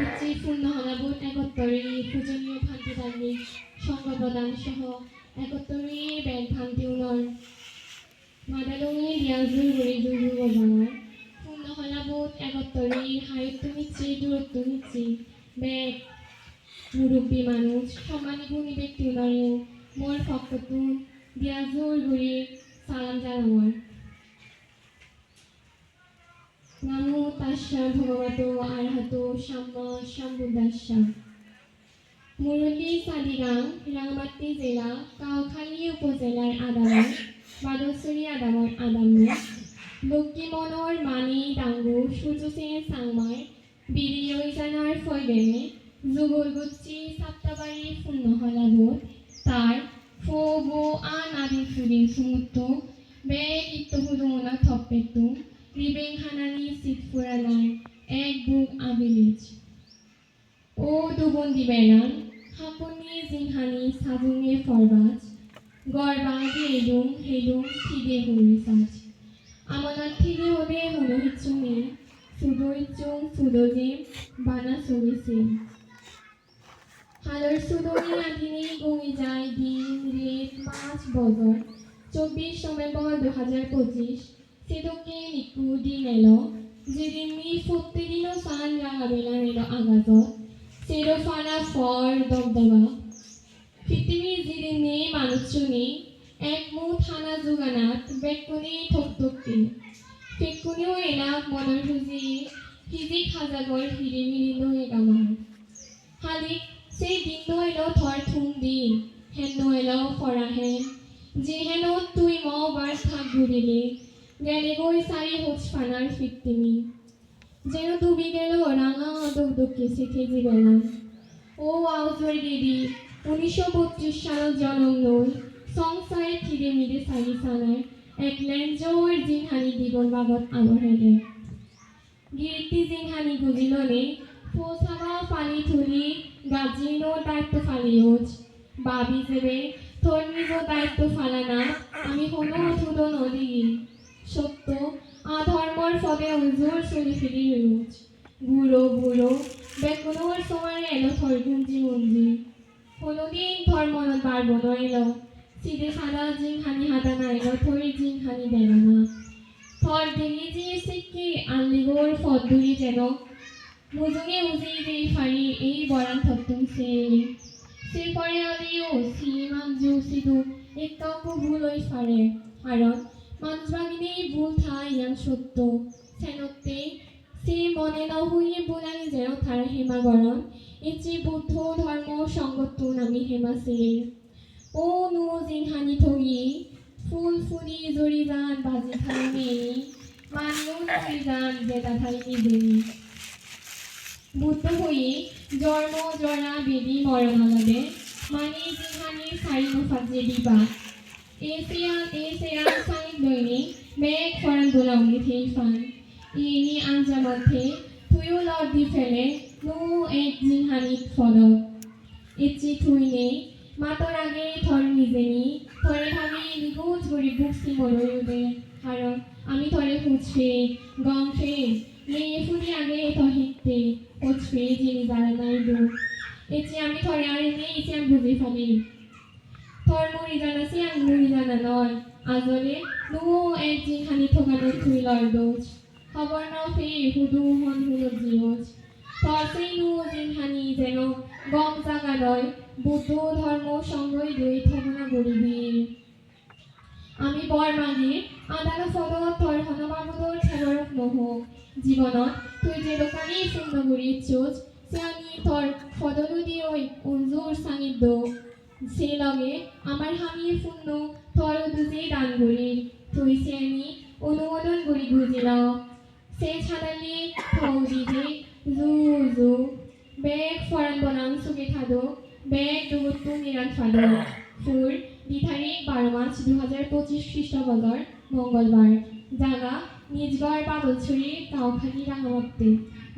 উচ্চীপূর্ণ হলাবোধ একত্তরের পূজনীয় ভান্তিধার্মিক সংঘপ্রদান সহ একত্তরের ব্যাগ ভান্তি উনর মাদালঙে দিয়াজুর গড়ি দুর্গ বজাঙর পূর্ণ হলাবোধ একত্তরের হায়ত্ব নিচ্ছে দূরত্ব নিচ্ছে ব্যাগ মুরব্বী মানুষ সম্মানী গুণী ব্যক্তি উদারেও মোর ফক্ততুন দিয়াজুর গড়ি সালাম জানামর নামো তাস্যা ভগবতো আরহাতো সাম্মা সম্বুদ্ধাস্যা মুরলী সাদিগাং রাঙামাটি জেলা কাউখালী উপজেলার আদালত বাদছড়ি আদালত আদালত লক্ষ্মী মনোর মানি ডাঙ্গু সূর্য সিং সাংমার বিড়ি রইজানার ফয়বেমে যুগল গুচ্ছি সাপ্তাবাড়ি পূর্ণ হলাবোধ তার ফো বো আদি ফুরিং সুমুত্ত বেগ ইত্তহুদুমনা থপ্পেত্তু রিবেং হানানি সিটফুরানার এক বুক আবিলিজ ও দুবন্দি বেলান হাপনি জিংহানি সাজুঙে ফরবাজ গড়বাগি হেলুং থিগে হুরিসাজ আমানার থিগে হদে হুনহিচ্ছুমি সুদৈচুং সুদজিম বানা সরিসে হালর সুদনি আধিনি গঙি যায় দিন রেত 5 বছর 24 নভেম্বর 2025 সেদকে নিকু দিন এলো যেদিন প্রত্যেকদিনও সান রাঙাবেলা এলো আগাজত সেরোফানা ফর দবদবা পৃথিবীর যেদিন নেই মানুষজনী এক মুঠ হানা যোগানাত বেকুনি থকথকি ফেকুনিও এলাক মনৰ খুজি হিজি খাজাগর হিরি মিরি নয়ে গামার হালিক সেই দিন এলো থর থুম দিন হেন এলো ফরাহেন যে হেন তুই বার থাক ঘুরিলি গেলে গই সারি হোচ ফানার ফিকতিমি যেন ডুবি গেল রাঙা দগদগে শিখে জীবনা ও আউজর দিদি 1932 সালত জনম নই সংসারে থিরে মিরে সারি সানার এক লেঞ্জর জিনহানি দিবন বাগত আলহেলে গিরিতি জিনহানি গুজিলনে ফোসাবা ফালি থুলি গাজিনো দায়িত্ব ফালিওজ বাবি জেবে তোর নিজ দায়িত্ব ফালানা আমি কোনো থুদ নদী সত্য আধর্মর ফলে উজুর চলি ফিরি রুজ বুড়ো বুড়ো বেকুনোর সময় এলো থর গুঞ্জি মুঞ্জি কোনোদিন ধর্মনত বারবন এলো সিদে সাদা জিংহানি হাদানা এলো থরি জিংহানি দেলানা থর দিলি জি সিক্কি আল্লিগোর ফদ্দুরি যেন মুজুঙে উজি যে ফারি এই বরান থত্তুম সে পরে আলিও সিমান জু সিদু একটাও ভুল ওই ফারে কারণ মানুষবাগিনী ভুল থা ইয়ান সত্য সেনতে সে মনে ন হইয়ে বোলানি যেন থার হেমাগরণ ইচি বুদ্ধ ধর্ম সংগত নামি হেমা সির ও নু জিনহানি থই ফুল ফুলি জড়ি গান বাজি থাই মেয়ে মানিও নই গান জেতা থাই নিজেই বুদ্ধ হই জন্ম জরা বেদি মরণালবে মানি জিনহানি সারি মুফাজ্জে বিবা এসিয়ান সাইড দৈনি মেঘ ফরান দোলাউনি থেই ফান ইনি আঞ্জা মধ্যে থুয়ো লড দি ফেলে নো এক জিনহানিক ফলক ইচ্ছি থুইনে মাতর আগে থর নিজেনি থরে ভাবি নিগুজ গরি বুকসি মরুদে কারণ আমি থরে খুঁজছে গম ফে মেয়ে ফুলি আগে থহিতে খুঁজছে যিনি জানা নাই দু ইচ্ছি আমি থরে আর নেই ইচ্ছি আমি বুঝে ফেলি থর মুড়ি জানা সি আমি মুড়ি জানা নয় আজলে নো এক জিনহানি থকানো থুই লয় দোজ খবর ন ফে হুদু হন হুলদ জিওজ থর সেই নো জিনহানি যেন গম জাগা লয় বুদ্ধ ধর্ম সংগই দুই থগনা গরিবি আমি বৰ মাগি আদালত ফলত থৰ হনবাবদৰ খেবৰক নহ জীৱনত তুই যে দোকানী শূন্য গুৰি চোজ সে আমি থৰ ফদলু দিয়ৈ উঞ্জুৰ সাঙিত সে লগে আমার হামি শূন্য থর দুজে দান গুৰি তুই সে আমি অনুমোদন গুৰি গুজিলাও সে ছাড়ালি থৌ দিজে জু জু বেগ ফরান বনাং সুগে থাদো বেগ দুগুত্তু নিরান ফাদো ফুর দিথারি 12 মার্চ 2025 খ্রিস্টবর্ষর মঙ্গলবার জায়গা নিজগড় বাদলছড়ি কাউখালী রাঙামাটি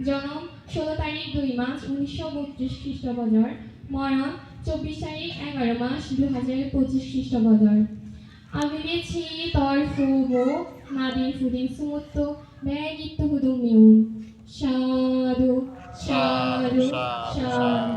জন্ম 16 তারিখ 2 মার্চ 1932 খ্রিস্টবর্ষর মরণ 24 তারিখ 11 মার্চ 2025 খ্রিস্টবর্ষর আবিলে ছি তর ফুবো নাদি ফুদিন সুমুত্তো বেগ ইত্তু হুদুম মিউন সাধু সাধু সার